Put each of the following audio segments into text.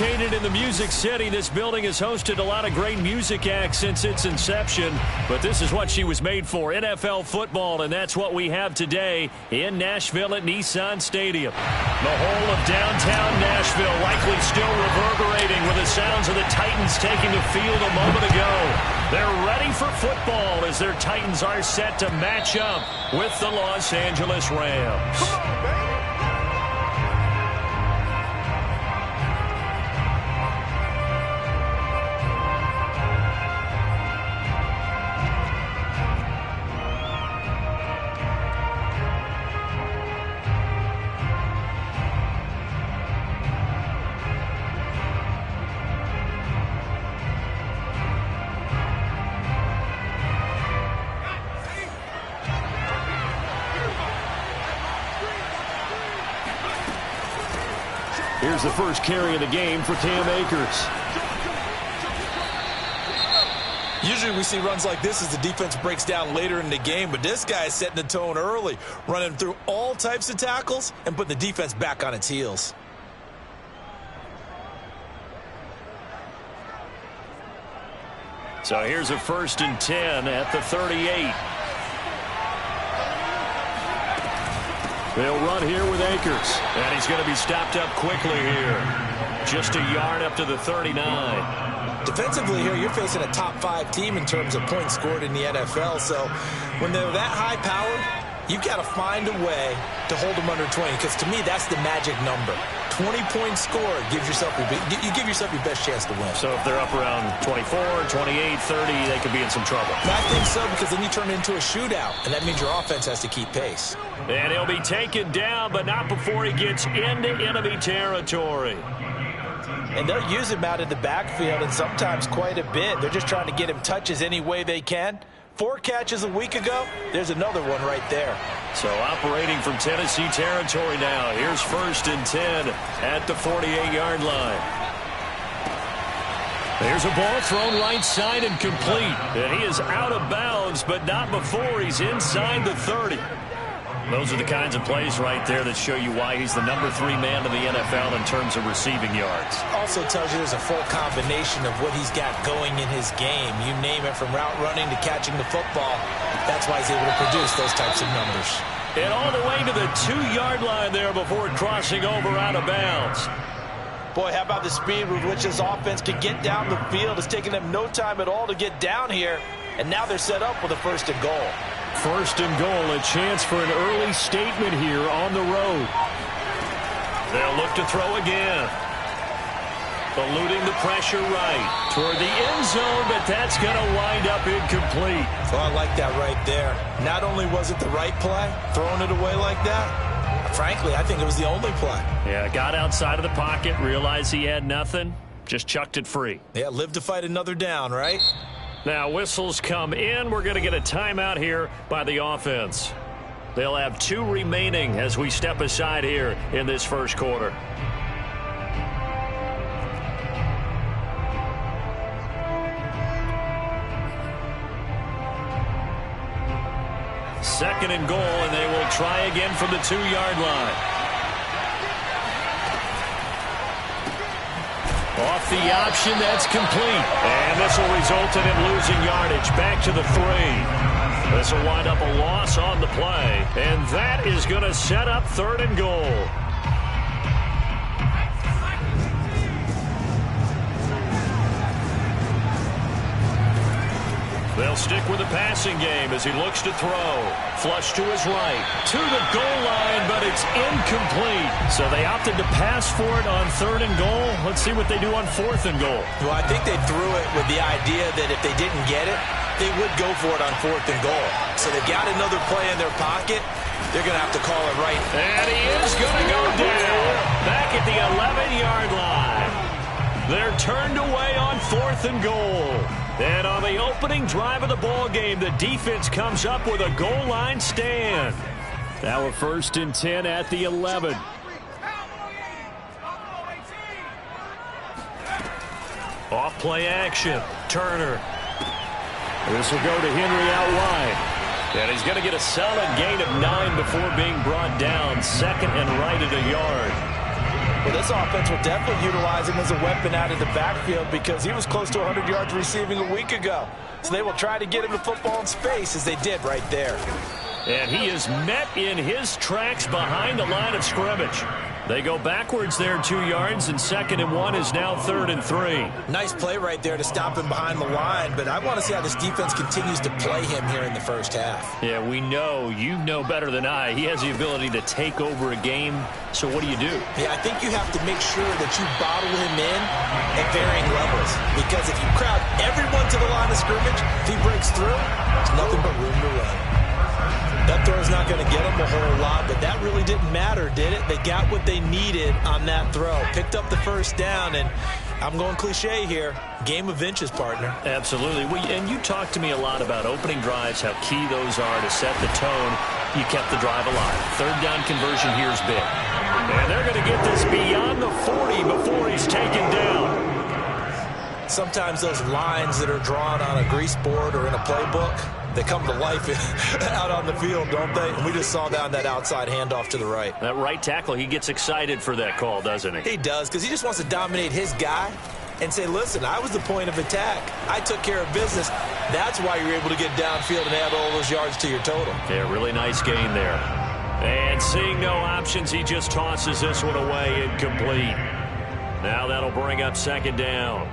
Located in the Music City, this building has hosted a lot of great music acts since its inception. But this is what she was made for, NFL football, and that's what we have today in Nashville at Nissan Stadium. The whole of downtown Nashville likely still reverberating with the sounds of the Titans taking the field a moment ago. They're ready for football as their Titans are set to match up with the Los Angeles Rams. Come on, baby. Here's the first carry of the game for Cam Akers. Usually we see runs like this as the defense breaks down later in the game, but this guy is setting the tone early, running through all types of tackles and putting the defense back on its heels. So here's a 1st and 10 at the 38. They'll run here with Akers. And he's going to be stopped up quickly here. Just a yard up to the 39. Defensively here, you're facing a top 5 team in terms of points scored in the NFL. So when they're that high powered, you've got to find a way to hold them under 20. Because to me, that's the magic number. 20 points scored gives yourself you give yourself your best chance to win. So if they're up around 24, 28, 30, they could be in some trouble. I think so, because then you turn it into a shootout, and that means your offense has to keep pace. And he'll be taken down, but not before he gets into enemy territory. And they'll use him out in the backfield, and sometimes quite a bit. They're just trying to get him touches any way they can. 4 catches a week ago, there's another one right there. So operating from Tennessee territory now. Here's 1st and 10 at the 48-yard line. There's a ball thrown right side and complete. And he is out of bounds, but not before he's inside the 30. Those are the kinds of plays right there that show you why he's the number 3 man in the NFL in terms of receiving yards. Also tells you there's a full combination of what he's got going in his game. You name it, from route running to catching the football. That's why he's able to produce those types of numbers. And all the way to the 2-yard line there before crossing over out of bounds. Boy, how about the speed with which this offense can get down the field? It's taking them no time at all to get down here. And now they're set up with a 1st and goal. 1st and goal, a chance for an early statement here on the road. They'll look to throw again. Eluding the pressure right toward the end zone, but that's going to wind up incomplete. Oh, I like that right there. Not only was it the right play, throwing it away like that, frankly, I think it was the only play. Yeah, got outside of the pocket, realized he had nothing, just chucked it free. Yeah, live to fight another down, right? Now whistles come in. We're going to get a timeout here by the offense. They'll have 2 remaining as we step aside here in this first quarter. Second and goal, and they will try again from the 2-yard line. Off the option, that's complete. And this will result in him losing yardage back to the 3. This will wind up a loss on the play. And that is going to set up 3rd and goal. They'll stick with the passing game as he looks to throw. Flush to his right. To the goal line, but it's incomplete. So they opted to pass for it on 3rd and goal. Let's see what they do on 4th and goal. Well, I think they threw it with the idea that if they didn't get it, they would go for it on 4th and goal. So they've got another play in their pocket. They're going to have to call it right. And he is going to go down back at the 11-yard line. They're turned away on 4th and goal. And on the opening drive of the ball game, the defense comes up with a goal line stand. Now a 1st and 10 at the 11. Off play action. Turner. This will go to Henry out wide. And he's going to get a solid gain of 9 before being brought down. 2nd and right at a yard. Well, this offense will definitely utilize him as a weapon out of the backfield because he was close to 100 yards receiving a week ago. So they will try to get him the football in space as they did right there. And he is met in his tracks behind the line of scrimmage. They go backwards there 2 yards, and 2nd and 1 is now 3rd and 3. Nice play right there to stop him behind the line, but I want to see how this defense continues to play him here in the first half. Yeah, we know, you know better than I, he has the ability to take over a game. So what do you do? Yeah, I think you have to make sure that you bottle him in at varying levels, because if you crowd everyone to the line of scrimmage, if he breaks through, there's nothing but room to run. That throw is not going to get them a whole lot, but that really didn't matter, did it? They got what they needed on that throw. Picked up the first down, and I'm going cliche here. Game of inches, partner. Absolutely. And you talked to me a lot about opening drives, how key those are to set the tone. You kept the drive alive. 3rd down conversion here is big. And they're going to get this beyond the 40 before he's taken down. Sometimes those lines that are drawn on a grease board or in a playbook, they come to life out on the field, don't they? And we just saw down that outside handoff to the right. That right tackle, he gets excited for that call, doesn't he? He does, because he just wants to dominate his guy and say, listen, I was the point of attack. I took care of business. That's why you're able to get downfield and add all those yards to your total. Yeah, really nice gain there. And seeing no options, he just tosses this one away incomplete. Now that'll bring up 2nd down.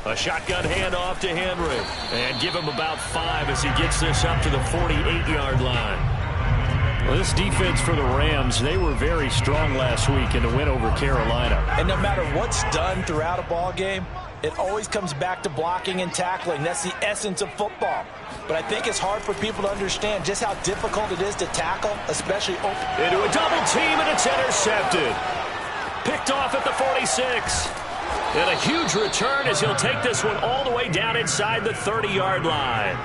A shotgun handoff to Henry. And give him about 5 as he gets this up to the 48-yard line. Well, this defense for the Rams, they were very strong last week in the win over Carolina. And no matter what's done throughout a ball game, it always comes back to blocking and tackling. That's the essence of football. But I think it's hard for people to understand just how difficult it is to tackle, especially open. Into a double team, and it's intercepted. Picked off at the 46. And a huge return as he'll take this one all the way down inside the 30-yard line.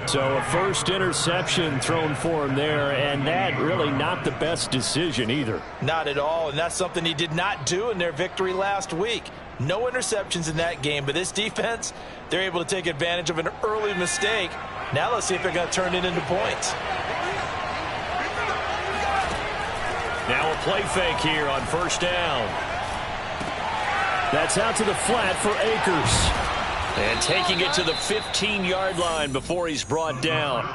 So a first interception thrown for him there, and that really not the best decision either. Not at all, and that's something he did not do in their victory last week. No interceptions in that game, but this defense, they're able to take advantage of an early mistake. Now let's see if they're going to turn it into points. Now a play fake here on 1st down. That's out to the flat for Akers. And taking it to the 15-yard line before he's brought down.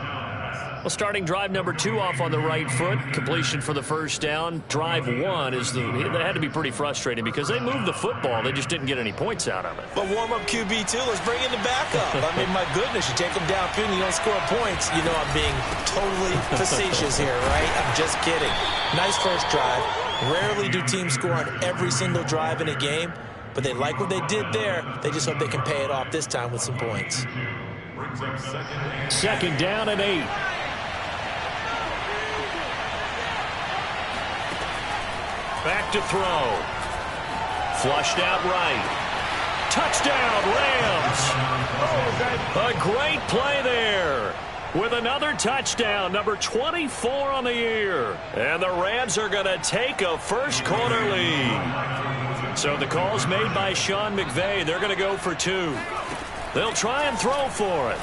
Well, starting drive number 2 off on the right foot. Completion for the 1st down. Drive 1 is that had to be pretty frustrating because they moved the football. They just didn't get any points out of it. But warm-up QB, too. Let's bring in the backup. I mean, my goodness, you take them downfield and you don't score points. You know I'm being totally facetious here, right? I'm just kidding. Nice first drive. Rarely do teams score on every single drive in a game. But they like what they did there. They just hope they can pay it off this time with some points. 2nd down and 8. Back to throw. Flushed out right. Touchdown, Rams. A great play there. With another touchdown, number 24 on the year. And the Rams are going to take a first quarter lead. So the call's made by Sean McVay. They're going to go for 2. They'll try and throw for it.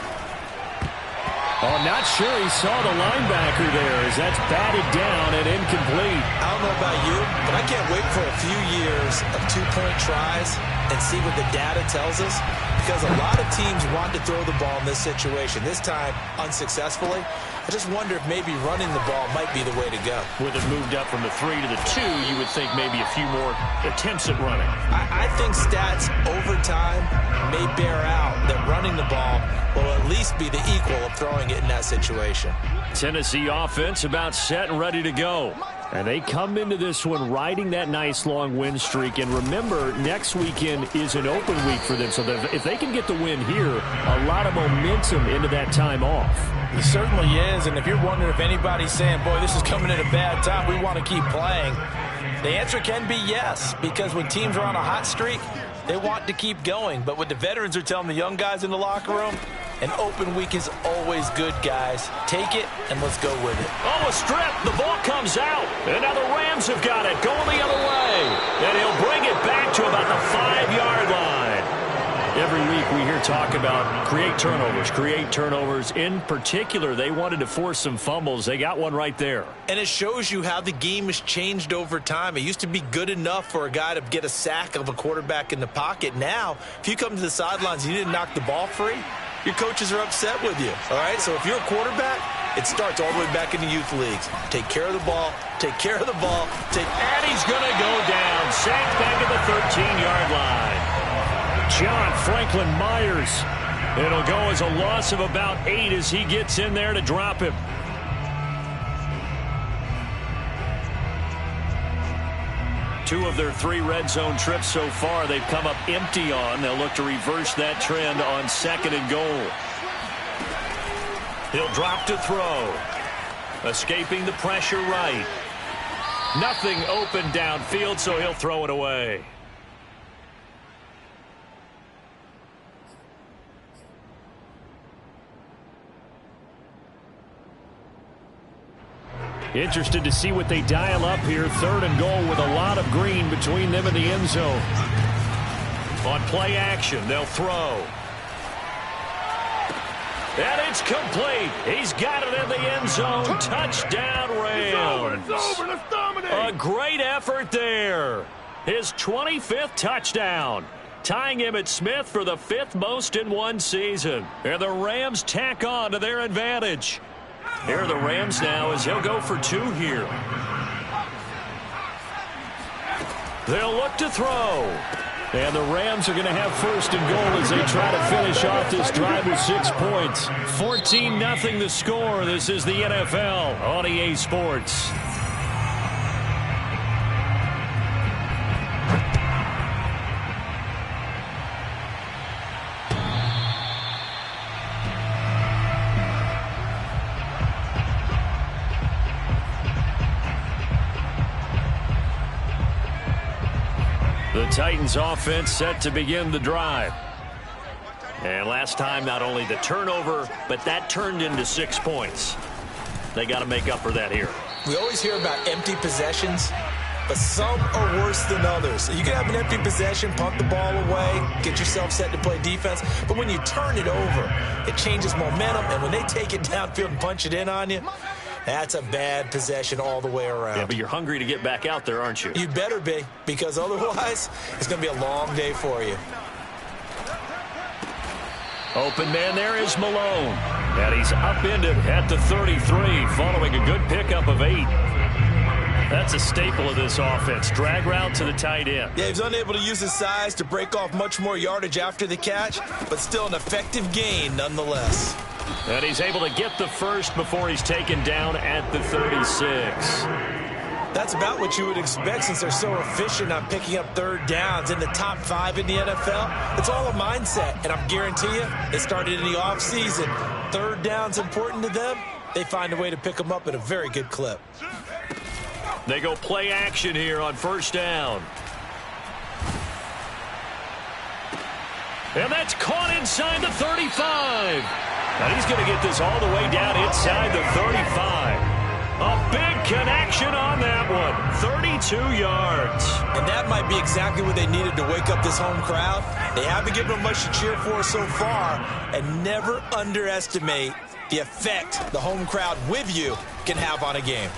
Oh, not sure he saw the linebacker there as that's batted down and incomplete. I don't know about you, but I can't wait for a few years of 2-point tries and see what the data tells us, because a lot of teams want to throw the ball in this situation. This time, unsuccessfully. I just wonder if maybe running the ball might be the way to go. With it moved up from the 3 to the 2, you would think maybe a few more attempts at running. I think stats over time may bear out that running the ball will at least be the equal of throwing it in that situation. Tennessee offense about set and ready to go. And they come into this one riding that nice long win streak. And remember, next weekend is an open week for them. So if they can get the win here, a lot of momentum into that time off. It certainly is. And if you're wondering if anybody's saying, boy, this is coming at a bad time, we want to keep playing, the answer can be yes. Because when teams are on a hot streak, they want to keep going. But what the veterans are telling the young guys in the locker room, an open week is always good, guys. Take it, and let's go with it. Oh, a strip. The ball comes out. And now the Rams have got it. Going the other way. And he'll bring it back to about the 5-yard line. Every week we hear talk about create turnovers. In particular, they wanted to force some fumbles. They got one right there. And it shows you how the game has changed over time. It used to be good enough for a guy to get a sack of a quarterback in the pocket. Now, if you come to the sidelines and you didn't knock the ball free, your coaches are upset with you. All right, so if you're a quarterback, it starts all the way back in the youth leagues. Take care of the ball. Take care of the ball. And he's going to go down. Sacked back at the 13-yard line. John Franklin Myers. It'll go as a loss of about 8 as he gets in there to drop him. Two of their 3 red zone trips so far they've come up empty on. They'll look to reverse that trend on 2nd and goal. He'll drop to throw. Escaping the pressure right. Nothing open downfield, so he'll throw it away. Interested to see what they dial up here. 3rd and goal with a lot of green between them and the end zone. On play action, they'll throw. And it's complete. He's got it in the end zone. Touchdown, Rams. It's over. Let's dominate. A great effort there. His 25th touchdown. Tying him at Smith for the 5th most in one season. And the Rams tack on to their advantage. Here are the Rams now as he'll go for 2 here. They'll look to throw. And the Rams are going to have 1st and goal as they try to finish off this drive with 6 points. 14-0 the score. This is the NFL on EA Sports. The Titans offense set to begin the drive. And last time, not only the turnover, but that turned into 6 points. They got to make up for that here. We always hear about empty possessions, but some are worse than others. You can have an empty possession, punt the ball away, get yourself set to play defense, but when you turn it over, it changes momentum, and when they take it downfield and punch it in on you, that's a bad possession all the way around. Yeah, but you're hungry to get back out there, aren't you? You better be, because otherwise it's going to be a long day for you. Open man there is Malone. And he's upended at the 33 following a good pickup of 8. That's a staple of this offense. Drag route to the tight end. Yeah, he's unable to use his size to break off much more yardage after the catch, but still an effective gain nonetheless. And he's able to get the 1st before he's taken down at the 36. That's about what you would expect since they're so efficient on picking up 3rd downs in the top 5 in the NFL. It's all a mindset, and I guarantee you, they started in the offseason. 3rd down's important to them. They find a way to pick them up at a very good clip. They go play action here on 1st down. And that's caught inside the 35. And he's going to get this all the way down inside the 35. A big connection on that one. 32 yards. And that might be exactly what they needed to wake up this home crowd. They haven't given them much to cheer for so far. And never underestimate the effect the home crowd with you can have on a game.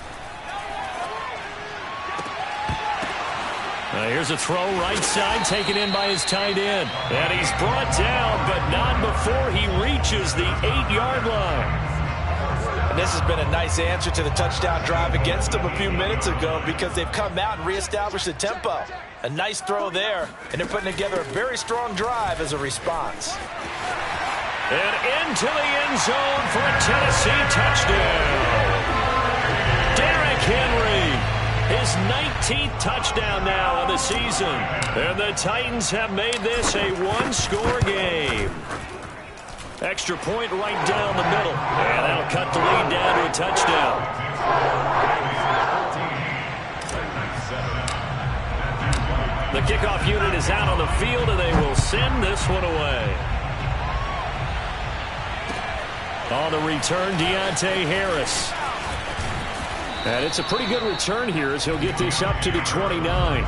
Here's a throw right side taken in by his tight end. And he's brought down, but not before he reaches the 8-yard line. And this has been a nice answer to the touchdown drive against them a few minutes ago because they've come out and reestablished the tempo. A nice throw there, and they're putting together a very strong drive as a response. And into the end zone for a Tennessee touchdown. Derrick Henry. His 19th touchdown now of the season. And the Titans have made this a one-score game. Extra point right down the middle. And that'll cut the lead down to a touchdown. The kickoff unit is out on the field, and they will send this one away. On the return, Deontay Harris. And it's a pretty good return here as he'll get this up to the 29.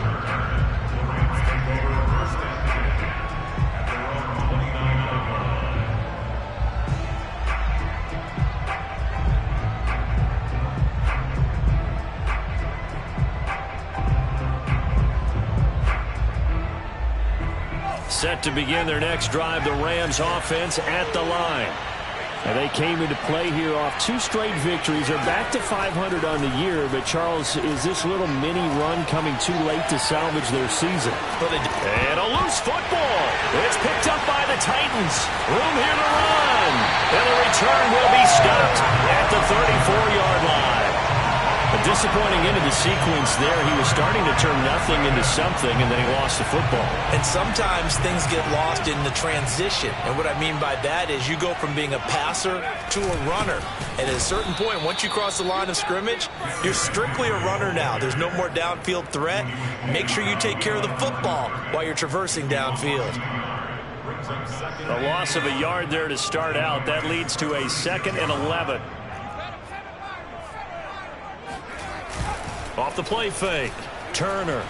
Set to begin their next drive, the Rams offense at the line. And they came into play here off 2 straight victories. They're back to 500 on the year. But, Charles, is this little mini run coming too late to salvage their season? And a loose football. It's picked up by the Titans. Room here to run. And the return will be stopped at the 34-yard line. A disappointing end of the sequence there. He was starting to turn nothing into something, and then he lost the football. And sometimes things get lost in the transition. And what I mean by that is you go from being a passer to a runner. And at a certain point, once you cross the line of scrimmage, you're strictly a runner now. There's no more downfield threat. Make sure you take care of the football while you're traversing downfield. A loss of a yard there to start out. That leads to a 2nd and 11. Off the play fake, Turner.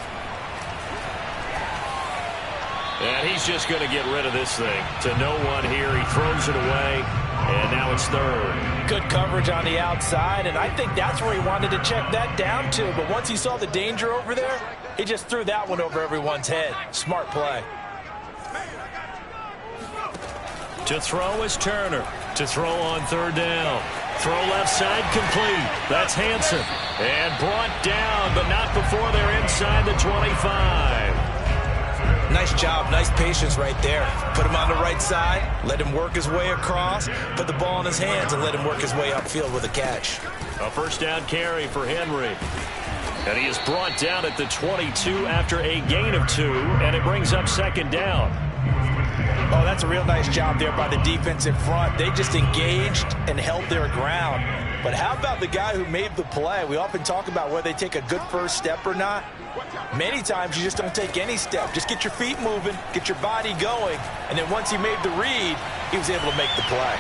And he's just going to get rid of this thing. To no one here, he throws it away, and now it's 3rd. Good coverage on the outside, and I think that's where he wanted to check that down to. But once he saw the danger over there, he just threw that one over everyone's head. Smart play. To throw is Turner. To throw on 3rd down. Throw left side complete. That's Hanson. And brought down, but not before they're inside the 25. Nice job. Nice patience right there. Put him on the right side. Let him work his way across. Put the ball in his hands and let him work his way upfield with a catch. A 1st down carry for Henry. And he is brought down at the 22 after a gain of 2. And it brings up 2nd down. Oh, that's a real nice job there by the defensive front. They just engaged and held their ground. But how about the guy who made the play? We often talk about whether they take a good first step or not. Many times you just don't take any step. Just get your feet moving, get your body going, and then once he made the read, he was able to make the play.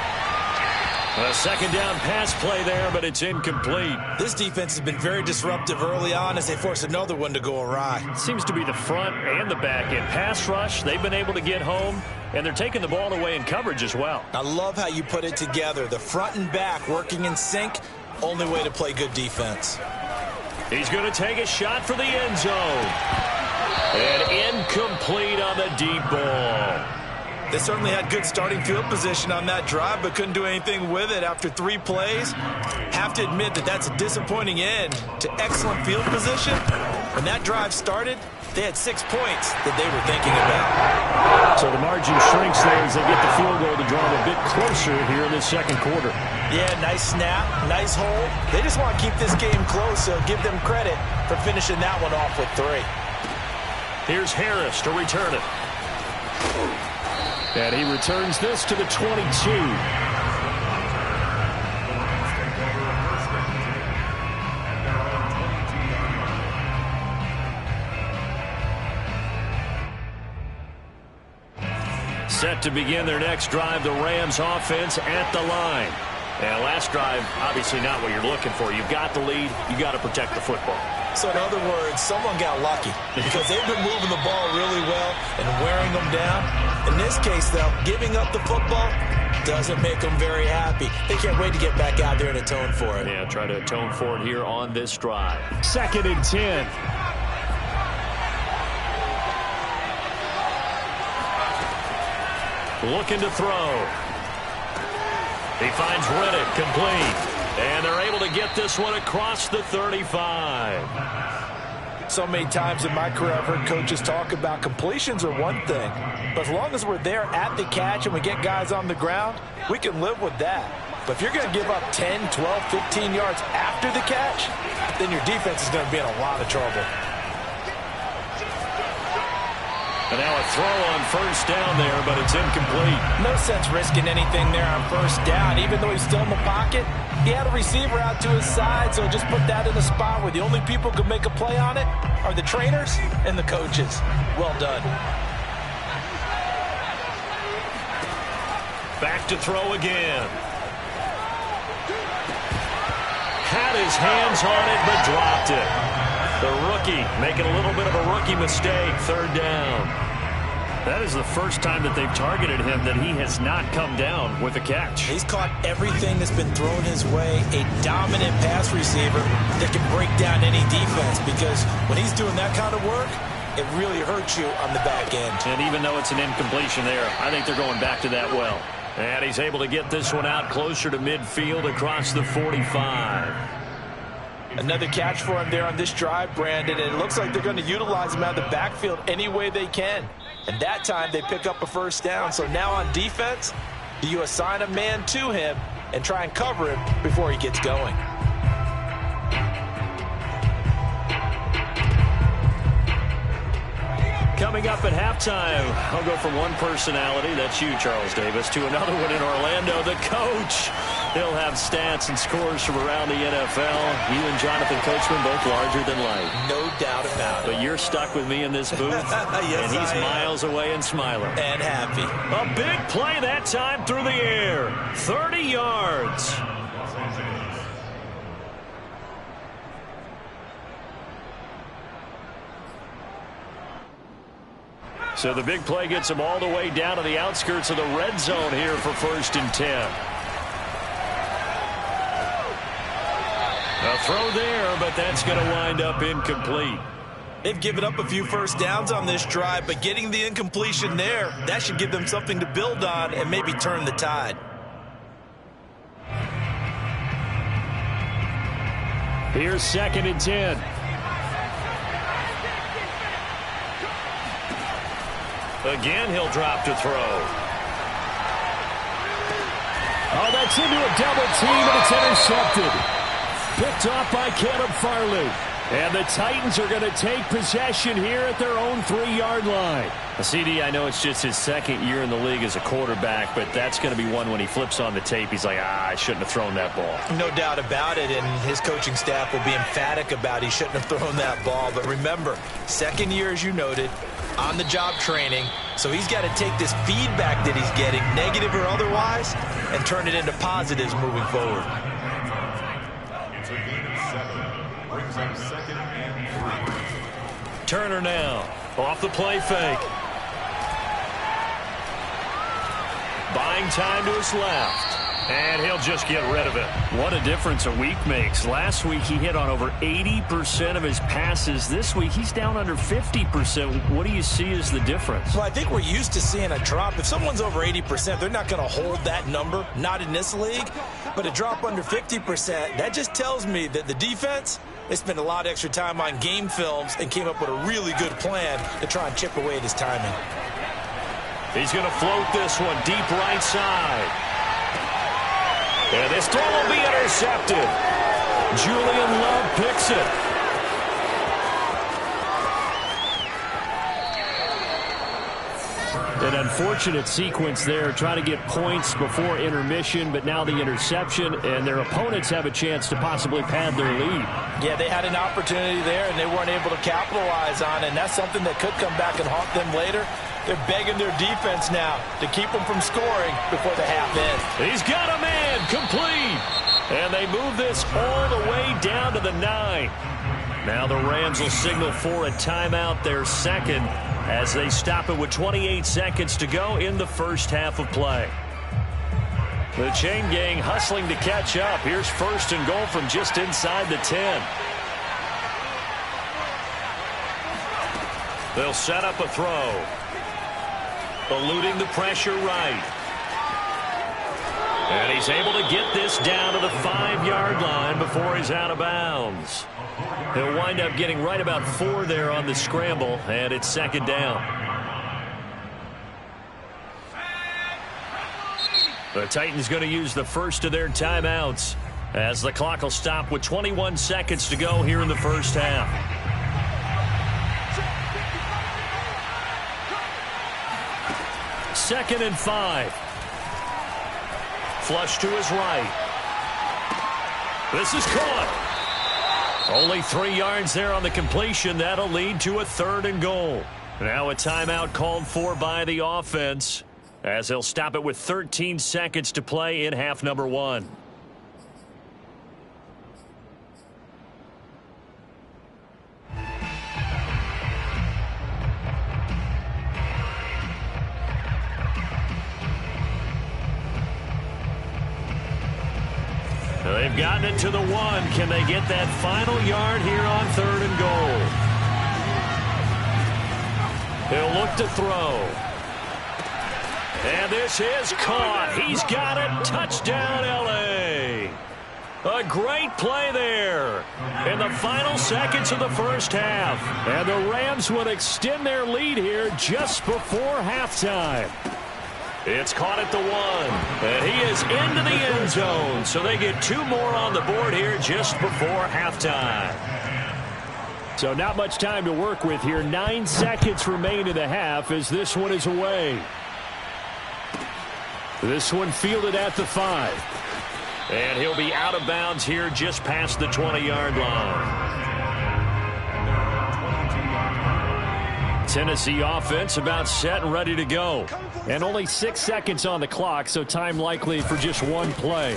A 2nd down pass play there, but it's incomplete. This defense has been very disruptive early on as they force another one to go awry. It seems to be the front and the back end. Pass rush, they've been able to get home, and they're taking the ball away in coverage as well. I love how you put it together. The front and back working in sync, only way to play good defense. He's going to take a shot for the end zone. And incomplete on the deep ball. They certainly had good starting field position on that drive, but couldn't do anything with it after 3 plays. Have to admit that that's a disappointing end to excellent field position. When that drive started, they had 6 points that they were thinking about. So the margin shrinks there as they get the field goal to draw them a bit closer here in the 2nd quarter. Yeah, nice snap, nice hold. They just want to keep this game close, so give them credit for finishing that one off with 3. Here's Harris to return it. And he returns this to the 22. Set to begin their next drive, the Rams offense at the line. And last drive, obviously not what you're looking for. You've got the lead. You got to protect the football. So in other words, someone got lucky because they've been moving the ball really well and wearing them down. In this case, though, giving up the football doesn't make them very happy. They can't wait to get back out there and atone for it. Yeah, try to atone for it here on this drive. 2nd and 10. Looking to throw. He finds Riddick complete. And they're able to get this one across the 35. So many times in my career, I've heard coaches talk about completions are one thing. But as long as we're there at the catch and we get guys on the ground, we can live with that. But if you're going to give up 10, 12, 15 yards after the catch, then your defense is going to be in a lot of trouble. And now a throw on 1st down there, but it's incomplete. No sense risking anything there on 1st down. Even though he's still in the pocket, he had a receiver out to his side, so just put that in a spot where the only people who can make a play on it are the trainers and the coaches. Well done. Back to throw again. Had his hands on it, but dropped it. The rookie making a little bit of a rookie mistake, 3rd down. That is the first time that they've targeted him that he has not come down with a catch. He's caught everything that's been thrown his way. A dominant pass receiver that can break down any defense, because when he's doing that kind of work, it really hurts you on the back end. And even though it's an incompletion there, I think they're going back to that well. And he's able to get this one out closer to midfield across the 45. Another catch for him there on this drive, Brandon, and it looks like they're going to utilize him out of the backfield any way they can. And that time they pick up a first down. So now on defense, do you assign a man to him and try and cover him before he gets going? Coming up at halftime, I'll go from one personality, that's you, Charles Davis, to another one in Orlando, the coach. He'll have stats and scores from around the NFL. You and Jonathan Coachman both larger than life. No doubt about it. But you're stuck with me in this booth, yes, and he's miles away and smiling. And happy. A big play that time through the air. 30 yards. So the big play gets him all the way down to the outskirts of the red zone here for 1st and 10. A throw there, but that's going to wind up incomplete. They've given up a few first downs on this drive, but getting the incompletion there, that should give them something to build on and maybe turn the tide. Here's 2nd and 10. Again, he'll drop to throw. Oh, that's into a double team, and it's intercepted. Picked off by Caleb Farley. And the Titans are going to take possession here at their own 3-yard line. CD, I know it's just his 2nd year in the league as a quarterback, but that's going to be one when he flips on the tape. He's like, I shouldn't have thrown that ball. No doubt about it, and his coaching staff will be emphatic about he shouldn't have thrown that ball. But remember, 2nd year, as you noted, on-the-job training. So he's got to take this feedback that he's getting, negative or otherwise, and turn it into positives moving forward. Turner now, off the play fake. Buying time to his left. And he'll just get rid of it. What a difference a week makes. Last week he hit on over 80% of his passes. This week he's down under 50%. What do you see as the difference? Well, I think we're used to seeing a drop. If someone's over 80%, they're not going to hold that number, not in this league. But a drop under 50%, that just tells me that the defense, they spent a lot of extra time on game films and came up with a really good plan to try and chip away at his timing. He's going to float this one deep right side. And this throw will be intercepted. Julian Love picks it. An unfortunate sequence there, trying to get points before intermission, but now the interception, and their opponents have a chance to possibly pad their lead. Yeah, they had an opportunity there, and they weren't able to capitalize on it, and that's something that could come back and haunt them later. They're begging their defense now to keep them from scoring before the half ends. He's got a man, complete. And they move this all the way down to the 9. Now the Rams will signal for a timeout, their second, as they stop it with 28 seconds to go in the first half of play. The chain gang hustling to catch up. Here's 1st and goal from just inside the 10. They'll set up a throw. Eluding the pressure right. And he's able to get this down to the 5-yard line before he's out of bounds. He'll wind up getting right about 4 there on the scramble, and it's 2nd down. The Titans going to use the first of their timeouts as the clock will stop with 21 seconds to go here in the first half. Second and 5. Flush to his right. This is caught. Only 3 yards there on the completion. That'll lead to a 3rd and goal. Now a timeout called for by the offense as they'll stop it with 13 seconds to play in half number 1. They've gotten it to the 1. Can they get that final yard here on 3rd and goal? He'll look to throw. And this is caught. He's got it. Touchdown, L.A. A great play there in the final seconds of the first half. And the Rams would extend their lead here just before halftime. It's caught at the 1. And he is into the end zone. So they get 2 more on the board here just before halftime. So not much time to work with here. 9 seconds remain in the half as this one is away. This one fielded at the 5. And he'll be out of bounds here just past the 20-yard line. Tennessee offense about set and ready to go. And only 6 seconds on the clock, so time likely for just one play.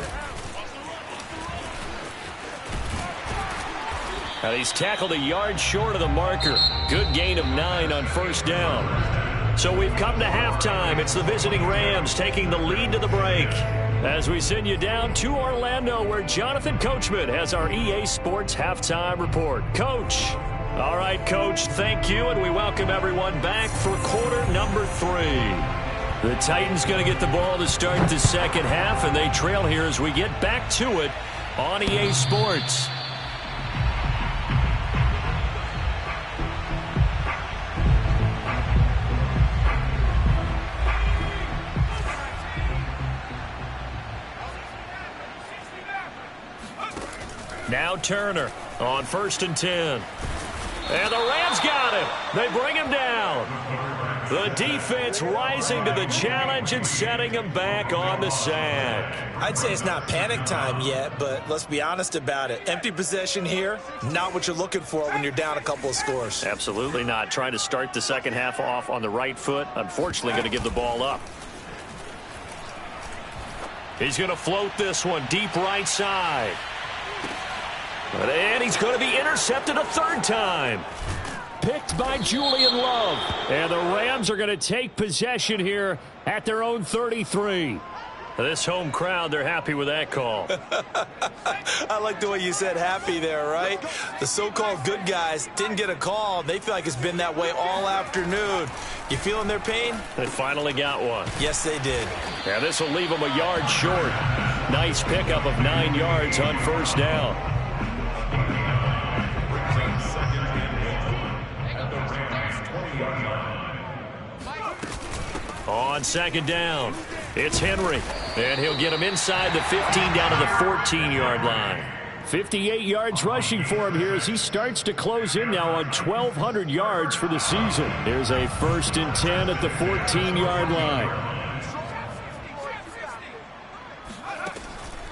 Now he's tackled a yard short of the marker. Good gain of 9 on first down. So we've come to halftime. It's the visiting Rams taking the lead to the break. As we send you down to Orlando, where Jonathan Coachman has our EA Sports Halftime Report. Coach. All right, Coach, thank you, and we welcome everyone back for quarter number 3. The Titans going to get the ball to start the second half, and they trail here as we get back to it on EA Sports. Now Turner on 1st and 10. And the Rams got him. They bring him down. The defense rising to the challenge and setting him back on the sack. I'd say it's not panic time yet, but let's be honest about it. Empty possession here, not what you're looking for when you're down a couple of scores. Absolutely not. Trying to start the second half off on the right foot. Unfortunately, going to give the ball up. He's going to float this one deep right side. And he's going to be intercepted a 3rd time. Picked by Julian Love. And the Rams are going to take possession here at their own 33. This home crowd, they're happy with that call. I like the way you said happy there, right? The so-called good guys didn't get a call. They feel like it's been that way all afternoon. You feeling their pain? They finally got one. Yes, they did. Yeah, this will leave them a yard short. Nice pickup of 9 yards on first down. On second down, it's Henry, and he'll get him inside the 15 down to the 14-yard line. 58 yards rushing for him here as he starts to close in now on 1,200 yards for the season. There's a 1st and 10 at the 14-yard line.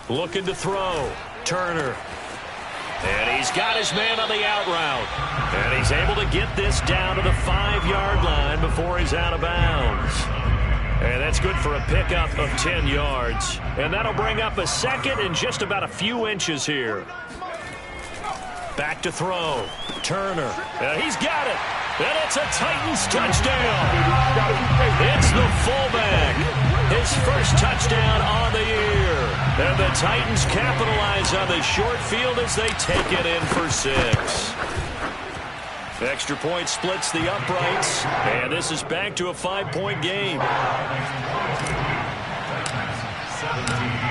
Looking to throw, Turner. And he's got his man on the out route. And he's able to get this down to the 5-yard line before he's out of bounds. And that's good for a pickup of 10 yards. And that'll bring up a 2nd and just about a few inches here. Back to throw. Turner. And he's got it. And it's a Titans touchdown. It's the fullback. His first touchdown on the year. And the Titans capitalize on the short field as they take it in for 6. Extra point splits the uprights. And this is back to a 5-point game.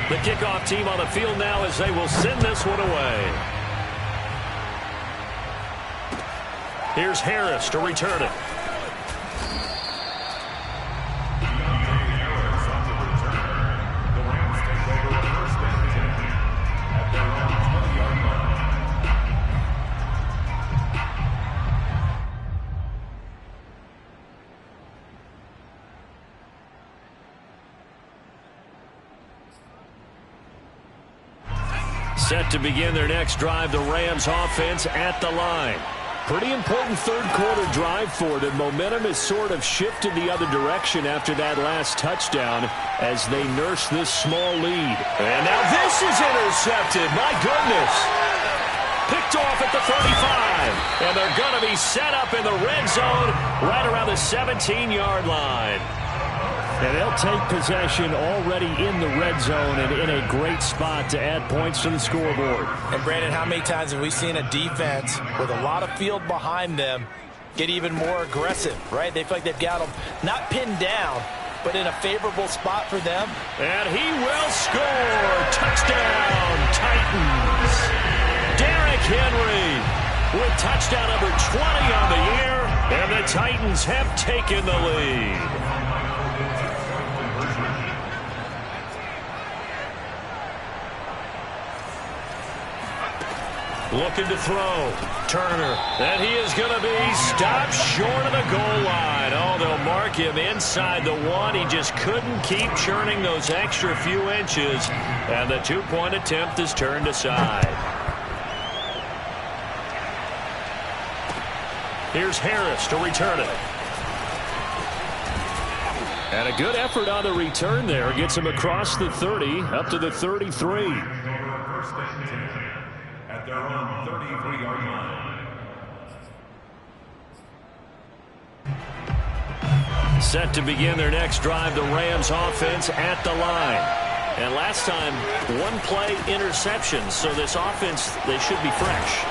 The kickoff team on the field now as they will send this one away. Here's Harris to return it. Set to begin their next drive, the Rams offense at the line. Pretty important third-quarter drive for them. Momentum has sort of shifted the other direction after that last touchdown as they nurse this small lead. And now this is intercepted. My goodness. Picked off at the 35. And they're going to be set up in the red zone right around the 17-yard line. And they'll take possession already in the red zone and in a great spot to add points to the scoreboard. And, Brandon, how many times have we seen a defense with a lot of field behind them get even more aggressive, right? They feel like they've got them not pinned down, but in a favorable spot for them. And he will score. Touchdown, Titans. Derrick Henry with touchdown number 20 on the year, and the Titans have taken the lead. Looking to throw. Turner. And he is going to be stopped short of the goal line. Oh, they'll mark him inside the 1. He just couldn't keep churning those extra few inches. And the 2-point attempt is turned aside. Here's Harris to return it. And a good effort on the return there. Gets him across the 30, up to the 33. At their own 33-yard line. Set to begin their next drive, the Rams offense at the line. And last time, one-play interception, so this offense, they should be fresh.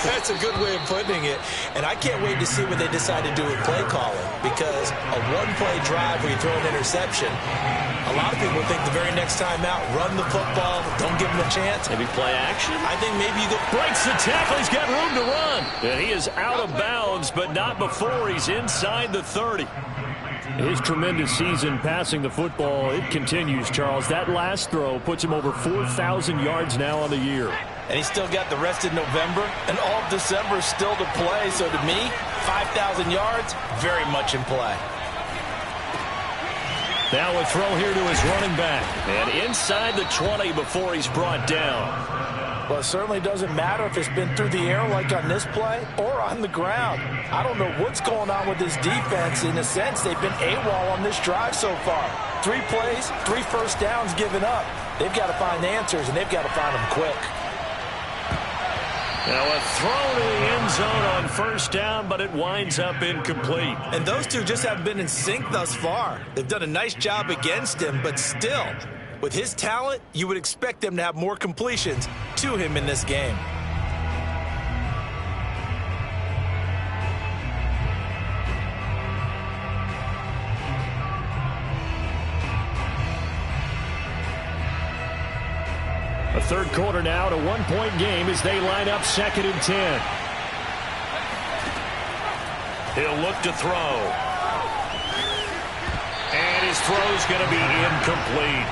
That's a good way of putting it. And I can't wait to see what they decide to do with play calling, because a one-play drive where you throw an interception, a lot of people think the very next time out, run the football, don't give them a chance. Maybe play action? I think maybe you go. Breaks the tackle, he's got room to run. And he is out of bounds, but not before he's inside the 30. His tremendous season passing the football, it continues, Charles. That last throw puts him over 4,000 yards now on the year. And he's still got the rest of November and all of December still to play. So to me, 5,000 yards, very much in play. Now a throw here to his running back. And inside the 20 before he's brought down. Well, it certainly doesn't matter if it's been through the air like on this play or on the ground. I don't know what's going on with this defense. In a sense, they've been AWOL on this drive so far. 3 plays, 3 first downs given up. They've got to find answers, and they've got to find them quick. Now a throw to the end zone on first down, but it winds up incomplete. And those two just haven't been in sync thus far. They've done a nice job against him, but still, with his talent, you would expect them to have more completions to him in this game. A third quarter now, to 1-point game as they line up 2nd and 10. He'll look to throw. And his throw's going to be incomplete.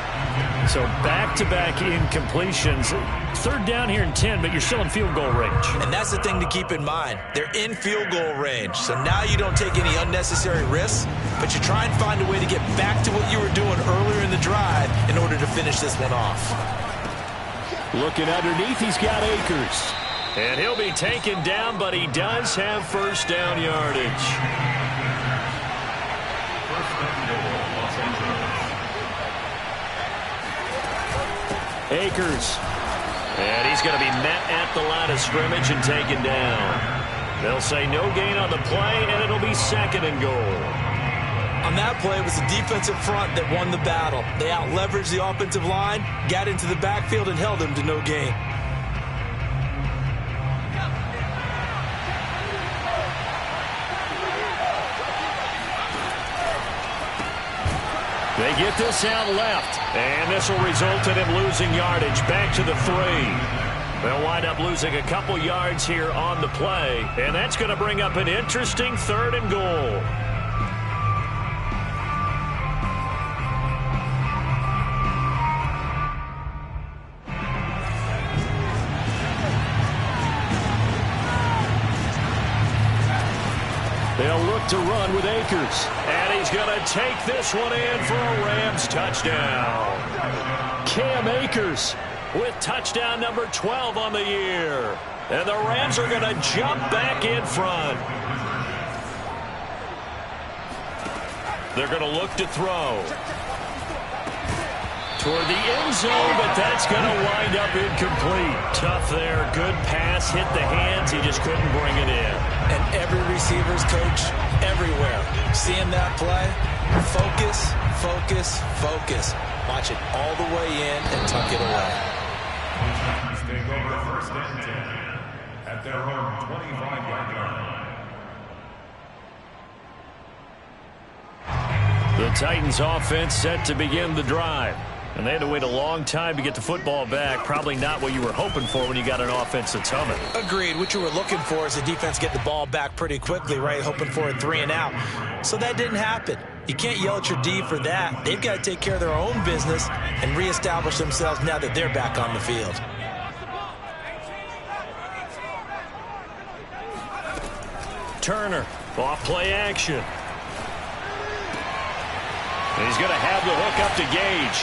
So back-to-back incompletions. 3rd down here and 10, but you're still in field goal range. And that's the thing to keep in mind. They're in field goal range. So now you don't take any unnecessary risks, but you try and find a way to get back to what you were doing earlier in the drive in order to finish this one off. Looking underneath, he's got Akers. And he'll be taken down, but he does have first down yardage. Akers. And he's going to be met at the line of scrimmage and taken down. They'll say no gain on the play, and it'll be 2nd and goal. On that play, it was the defensive front that won the battle. They out-leveraged the offensive line, got into the backfield, and held them to no gain. They get this out left, and this will result in him losing yardage back to the 3. They'll wind up losing a couple yards here on the play, and that's going to bring up an interesting 3rd and goal. They'll look to run with Akers. And he's going to take this one in for a Rams touchdown. Cam Akers with touchdown number 12 on the year. And the Rams are going to jump back in front. They're going to look to throw. Toward the end zone, but that's going to wind up incomplete. Tough there. Good pass. Hit the hands. He just couldn't bring it in. And every receiver's coach everywhere. Seeing that play, focus, focus, focus. Watch it all the way in and tuck it away. Take over 1st and 10 at their own 25-yard line. The Titans offense set to begin the drive. And they had to wait a long time to get the football back. Probably not what you were hoping for when you got an offense that's humming. Agreed. What you were looking for is the defense get the ball back pretty quickly, right? Hoping for a 3 and out. So that didn't happen. You can't yell at your D for that. They've got to take care of their own business and reestablish themselves now that they're back on the field. Turner, off play action. He's going to have the hook up to Gage.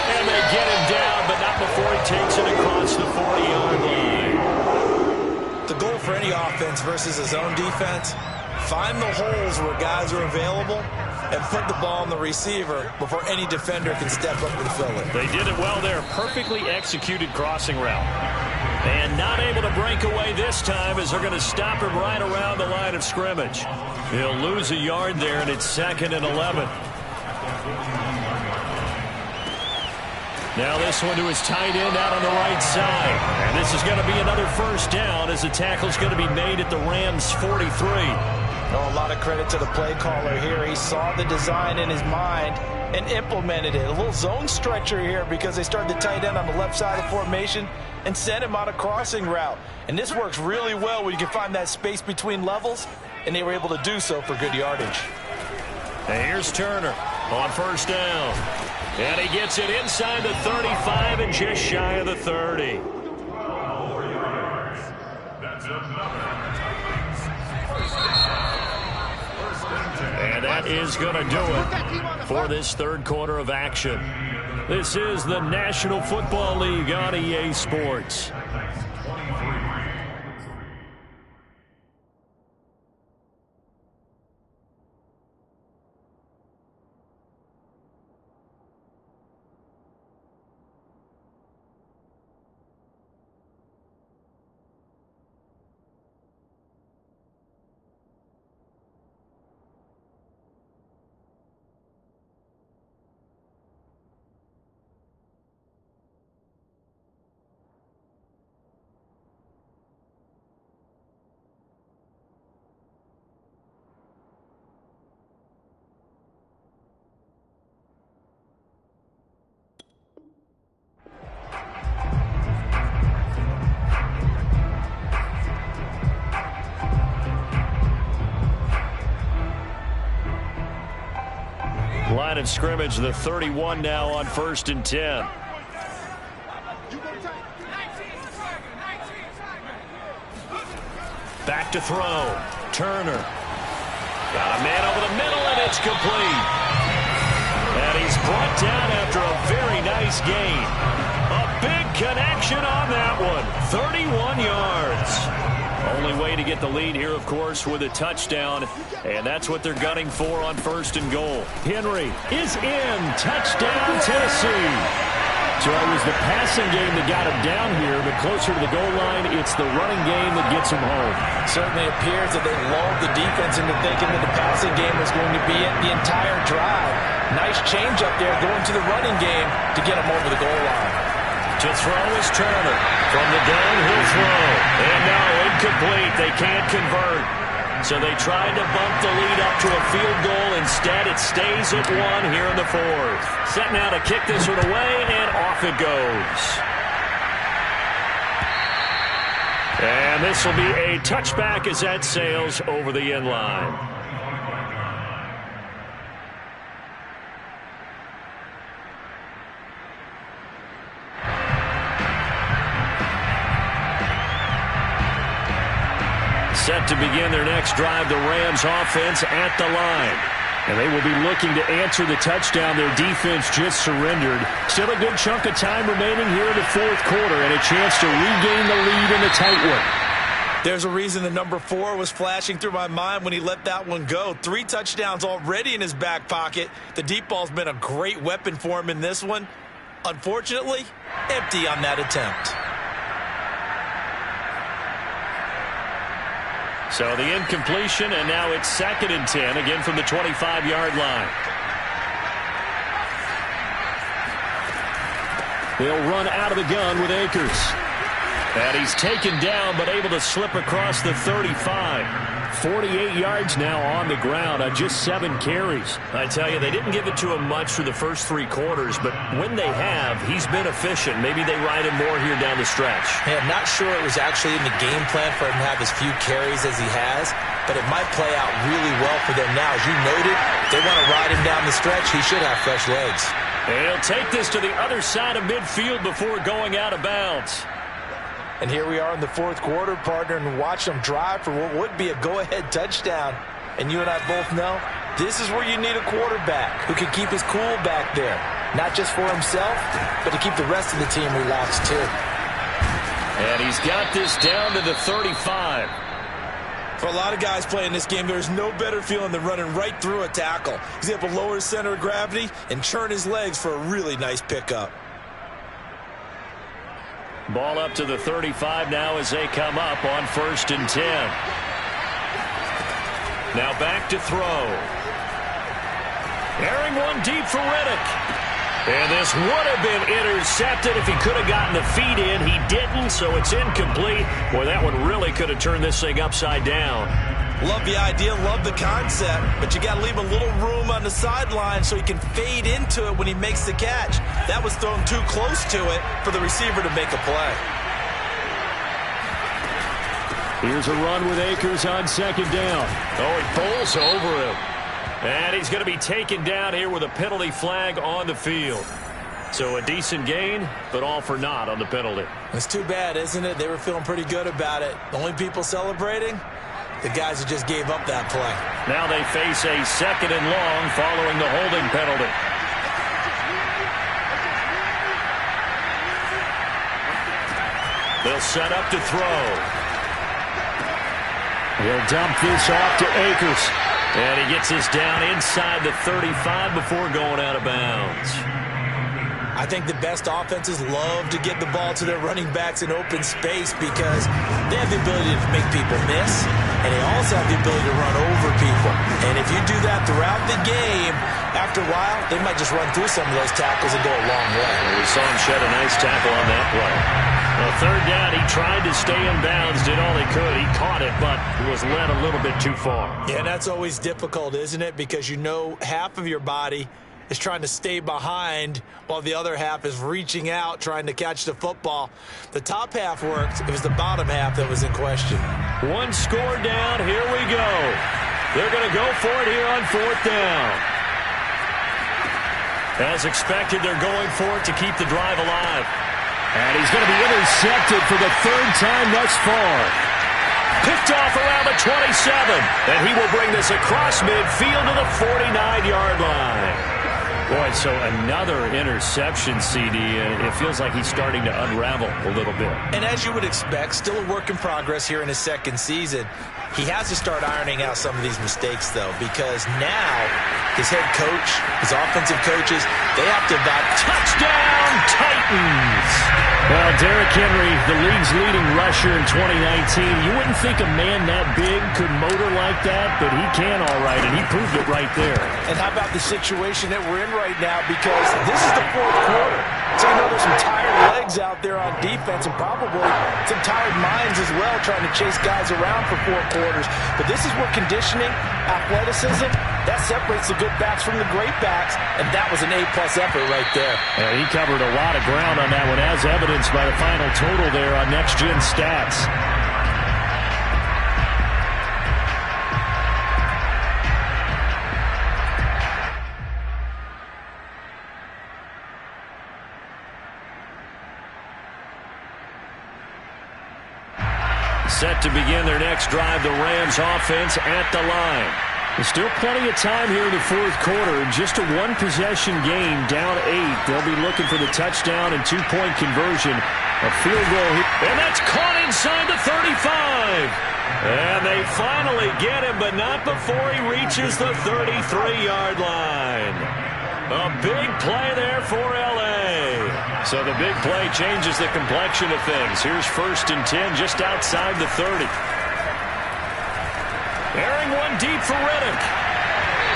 And they get him down, but not before he takes it across the 40-yard line. The goal for any offense versus his own defense, find the holes where guys are available and put the ball on the receiver before any defender can step up and fill it. They did it well there. Perfectly executed crossing route. And not able to break away this time as they're going to stop him right around the line of scrimmage. He'll lose a yard there, and it's 2nd and 11. Now this one to his tight end out on the right side. And this is going to be another first down as the tackle's going to be made at the Rams' 43. Oh, a lot of credit to the play caller here. He saw the design in his mind and implemented it. A little zone stretcher here because they started the tight end on the left side of the formation and sent him on a crossing route. And this works really well when you can find that space between levels, and they were able to do so for good yardage. And here's Turner on first down. And he gets it inside the 35 and just shy of the 30. And that is going to do it for this third quarter of action. This is the National Football League on EA Sports. Line of scrimmage, the 31 now on 1st and 10. Back to throw. Turner. Got a man over the middle, and it's complete. And he's brought down after a very nice gain. A big connection on that one. 31 yards. Only way to get the lead here, of course, with a touchdown. And that's what they're gunning for on 1st and goal. Henry is in. Touchdown, Tennessee. So it was the passing game that got him down here, but closer to the goal line, it's the running game that gets him home. Certainly appears that they lulled the defense into thinking that the passing game was going to be it the entire drive. Nice change up there going to the running game to get him over the goal line. To throw is Turner from the downhill throw. And now incomplete. They can't convert. So they tried to bump the lead up to a field goal. Instead, it stays at 1 here in the 4th. Set now to kick this one away, and off it goes. And this will be a touchback as that sails over the end line. Set to begin their next drive, the Rams offense at the line. And they will be looking to answer the touchdown their defense just surrendered. Still a good chunk of time remaining here in the 4th quarter and a chance to regain the lead in the tight one. There's a reason the number 4 was flashing through my mind when he let that one go. 3 touchdowns already in his back pocket. The deep ball's been a great weapon for him in this one. Unfortunately, empty on that attempt. So the incompletion, and now it's 2nd and 10, again from the 25-yard line. They'll run out of the gun with Akers. And he's taken down, but able to slip across the 35. 48 yards now on the ground on just 7 carries. I tell you, they didn't give it to him much through the first 3 quarters, but when they have, he's been efficient. Maybe they ride him more here down the stretch. Yeah, I'm not sure it was actually in the game plan for him to have as few carries as he has, but it might play out really well for them now. As you noted, if they want to ride him down the stretch, he should have fresh legs. And he'll take this to the other side of midfield before going out of bounds. And here we are in the 4th quarter, partner, and watch them drive for what would be a go-ahead touchdown. And you and I both know this is where you need a quarterback who can keep his cool back there. Not just for himself, but to keep the rest of the team relaxed too. And he's got this down to the 35. For a lot of guys playing this game, there's no better feeling than running right through a tackle. He's able to lower his center of gravity and churn his legs for a really nice pickup. Ball up to the 35 now as they come up on 1st and 10. Now back to throw. Airing one deep for Riddick. And this would have been intercepted if he could have gotten the feet in. He didn't, so it's incomplete. Boy, that one really could have turned this thing upside down. Love the idea, love the concept, but you got to leave a little room on the sideline so he can fade into it when he makes the catch. That was thrown too close to it for the receiver to make a play. Here's a run with Akers on 2nd down. Oh, he bowls over him. And he's going to be taken down here with a penalty flag on the field. So a decent gain, but all for naught on the penalty. It's too bad, isn't it? They were feeling pretty good about it. The only people celebrating? The guys who just gave up that play. Now they face a 2nd and long following the holding penalty. They'll set up to throw. He'll dump this off to Akers. And he gets this down inside the 35 before going out of bounds. I think the best offenses love to get the ball to their running backs in open space because they have the ability to make people miss, and they also have the ability to run over people. And if you do that throughout the game, after a while, they might just run through some of those tackles and go a long way. Well, we saw him shed a nice tackle on that play. Well, 3rd down, he tried to stay in bounds, did all he could. He caught it, but he was led a little bit too far. Yeah, that's always difficult, isn't it? Because you know half of your body is trying to stay behind while the other half is reaching out, trying to catch the football. The top half worked. It was the bottom half that was in question. One score down. Here we go. They're going to go for it here on 4th down. As expected, they're going for it to keep the drive alive. And he's going to be intercepted for the 3rd time thus far. Picked off around the 27. And he will bring this across midfield to the 49-yard line. Boy, so another interception, CD. It feels like he's starting to unravel a little bit. And as you would expect, still a work in progress here in his 2nd season. He has to start ironing out some of these mistakes, though, because now his head coach, his offensive coaches, they have to about touchdown Titans. Well, Derrick Henry, the league's leading rusher in 2019. You wouldn't think a man that big could motor like that, but he can all right, and he proved it right there. And how about the situation that we're in right now? Because this is the 4th quarter. So you know there's some tired legs out there on defense and probably some tired minds as well trying to chase guys around for 4 quarters. But this is where conditioning, athleticism, that separates the good backs from the great backs, and that was an A-plus effort right there. He covered a lot of ground on that one, as evidenced by the final total there on Next Gen Stats. Set to begin their next drive, the Rams offense at the line. There's still plenty of time here in the 4th quarter. Just a 1-possession game, down 8. They'll be looking for the touchdown and 2-point conversion. A field goal here. And that's caught inside the 35. And they finally get him, but not before he reaches the 33-yard line. A big play there for L.A. So the big play changes the complexion of things. Here's 1st and 10 just outside the 30. Airing one deep for Riddick.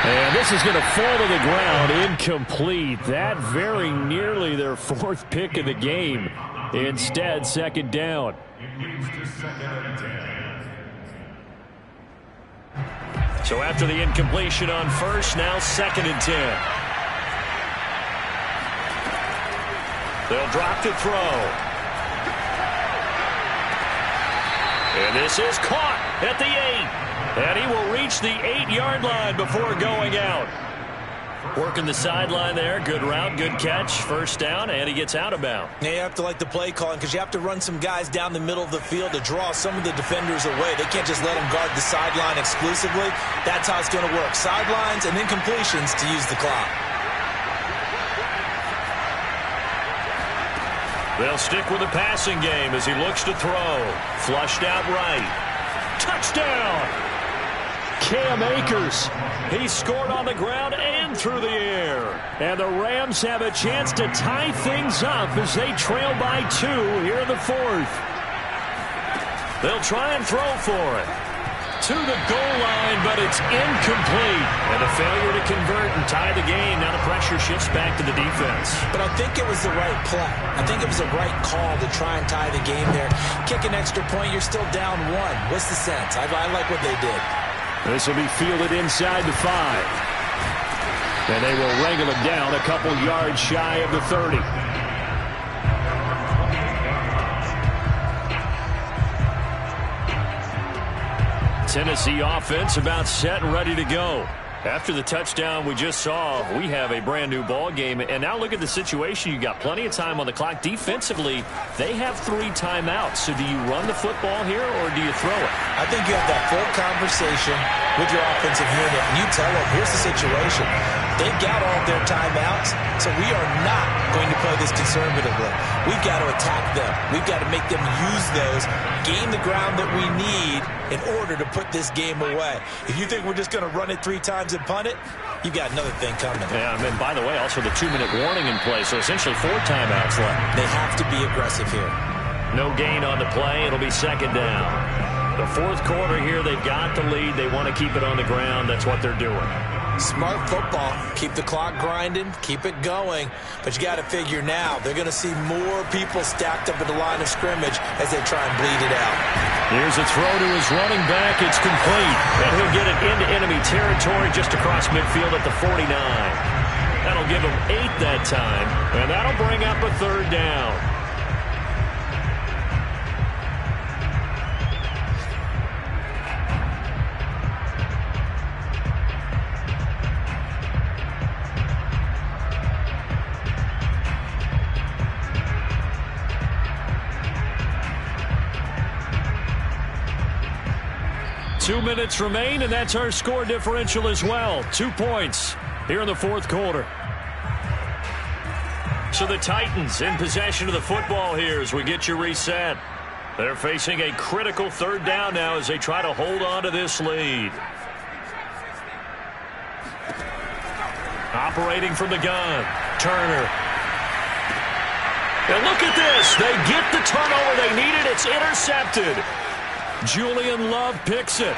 And this is going to fall to the ground, incomplete. That very nearly their 4th pick of the game. Instead, 2nd down. It leads to 2nd and 10. So after the incompletion on first, now 2nd and 10. They'll drop to throw. And this is caught at the 8. And he will reach the 8-yard line before going out. Working the sideline there. Good route, good catch. First down, and he gets out of bounds. Yeah, you have to like the play calling because you have to run some guys down the middle of the field to draw some of the defenders away. They can't just let them guard the sideline exclusively. That's how it's going to work. Sidelines and then completions to use the clock. They'll stick with the passing game as he looks to throw. Flushed out right. Touchdown! Cam Akers. He scored on the ground and through the air. And the Rams have a chance to tie things up as they trail by 2 here in the 4th. They'll try and throw for it. To the goal line, but it's incomplete. And a failure to convert and tie the game. Now the pressure shifts back to the defense. But I think it was the right play. I think it was the right call to try and tie the game there. Kick an extra point, you're still down 1. What's the sense? I like what they did. This will be fielded inside the 5. And they will wrangle him down a couple yards shy of the 30. Tennessee offense about set and ready to go. After the touchdown we just saw, we have a brand new ball game. And now look at the situation. You got plenty of time on the clock. Defensively, they have 3 timeouts. So do you run the football here or do you throw it? I think you have that full conversation with your offensive unit, and you tell them, here's the situation. They've got all of their timeouts, so we are not going to play this conservatively. We've got to attack them. We've got to make them use those, gain the ground that we need in order to put this game away. If you think we're just going to run it 3 times and punt it, you've got another thing coming. Yeah, and by the way, also the 2-minute warning in play, so essentially 4 timeouts left. They have to be aggressive here. No gain on the play. It'll be 2nd down. The 4th quarter here, they've got the lead. They want to keep it on the ground. That's what they're doing. Smart football. Keep the clock grinding. Keep it going. But you got to figure now, they're going to see more people stacked up at the line of scrimmage as they try and bleed it out. Here's a throw to his running back. It's complete. And he'll get it into enemy territory just across midfield at the 49. That'll give him 8 that time. And that'll bring up a 3rd down. Two minutes remain, and that's our score differential as well. 2 points here in the 4th quarter. So the Titans in possession of the football here as we get you reset. They're facing a critical 3rd down now as they try to hold on to this lead. Operating from the gun, Turner. And look at this. They get the turnover they needed. It's intercepted. Julian Love picks it.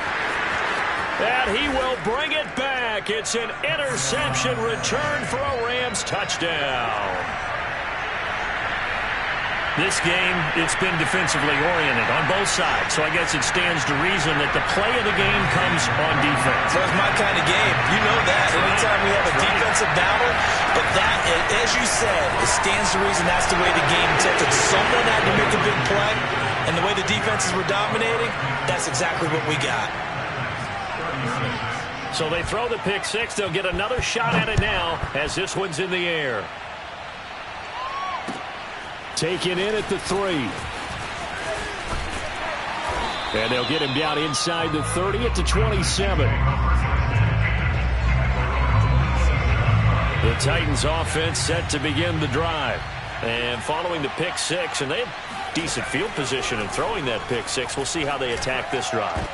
And he will bring it back. It's an interception return for a Rams touchdown. This game, it's been defensively oriented on both sides. So I guess it stands to reason that the play of the game comes on defense. So it's my kind of game. You know that. Anytime we have a defensive battle, but that, as you said, it stands to reason that's the way the game tilted. Someone had to make a big play. And the way the defenses were dominating, that's exactly what we got. So they throw the pick 6. They'll get another shot at it now as this one's in the air. Taken in at the 3. And they'll get him down inside the 30 at the 27. The Titans offense set to begin the drive. And following the pick 6, and they have decent field position in throwing that pick 6. We'll see how they attack this drive.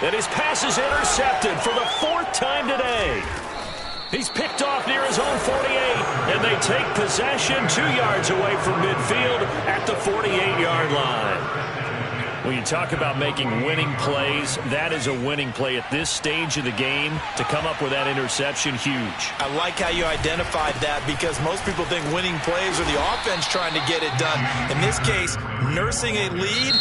And his pass is intercepted for the 4th time today. He's picked off near his own 48, and they take possession 2 yards away from midfield at the 48-yard line. When you talk about making winning plays, that is a winning play at this stage of the game. To come up with that interception, huge. I like how you identified that because most people think winning plays are the offense trying to get it done. In this case, nursing a lead,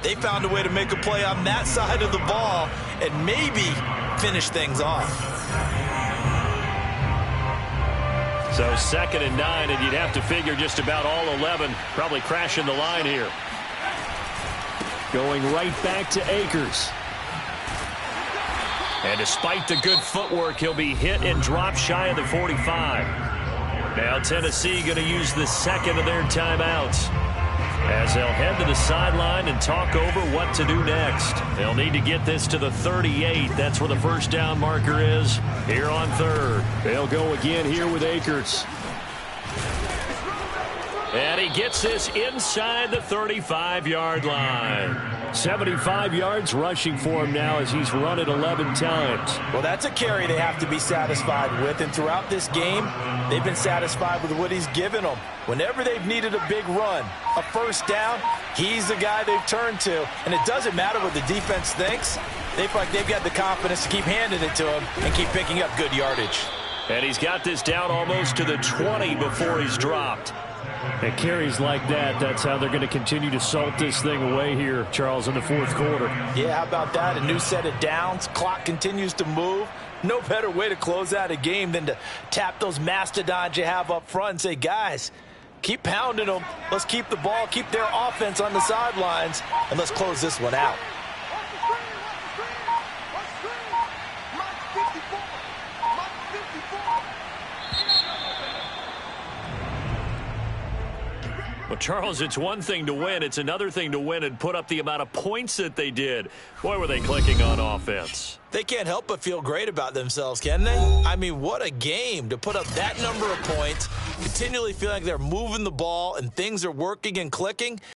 they found a way to make a play on that side of the ball and maybe finish things off. So 2nd and 9, and you'd have to figure just about all 11 probably crashing the line here. Going right back to Akers. And despite the good footwork, he'll be hit and dropped shy of the 45. Now Tennessee going to use the second of their timeouts, as they'll head to the sideline and talk over what to do next. They'll need to get this to the 38. That's where the first down marker is here on 3rd. They'll go again here with Akers. And he gets this inside the 35-yard line. 75 yards rushing for him now as he's run it 11 times. Well, that's a carry they have to be satisfied with, and throughout this game, they've been satisfied with what he's given them. Whenever they've needed a big run, a first down, he's the guy they've turned to. And it doesn't matter what the defense thinks. They feel like they've got the confidence to keep handing it to him and keep picking up good yardage. And he's got this down almost to the 20 before he's dropped. And carries like that, that's how they're going to continue to salt this thing away here, Charles, in the 4th quarter. Yeah, how about that? A new set of downs. Clock continues to move. No better way to close out a game than to tap those mastodons you have up front and say, guys, keep pounding them. Let's keep the ball, keep their offense on the sidelines, and let's close this one out. Well, Charles, it's one thing to win. It's another thing to win and put up the amount of points that they did. Boy, were they clicking on offense. They can't help but feel great about themselves, can they? I mean, what a game to put up that number of points, continually feeling like they're moving the ball and things are working and clicking.